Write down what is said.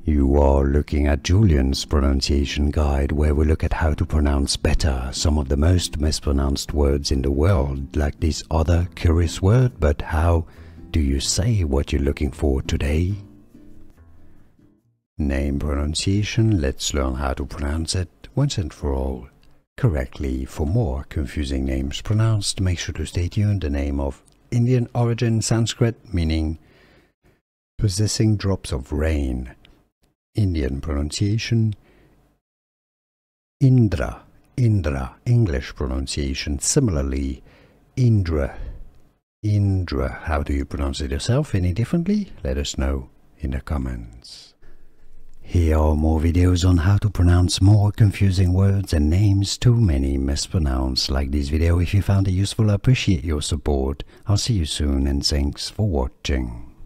You are looking at Julian's pronunciation guide, where we look at how to pronounce better some of the most mispronounced words in the world, like this other curious word. But how do you say what you're looking for today? Name pronunciation. Let's learn how to pronounce it once and for all correctly. For more confusing names pronounced, make sure to stay tuned. The name of Indian origin, Sanskrit, meaning possessing drops of rain. Indian pronunciation, Indra, Indra. English pronunciation, similarly, Indra, Indra. How do you pronounce it yourself? Any differently? Let us know in the comments. Here are more videos on how to pronounce more confusing words and names too many mispronounced. Like this video if you found it useful. I appreciate your support. I'll see you soon and thanks for watching.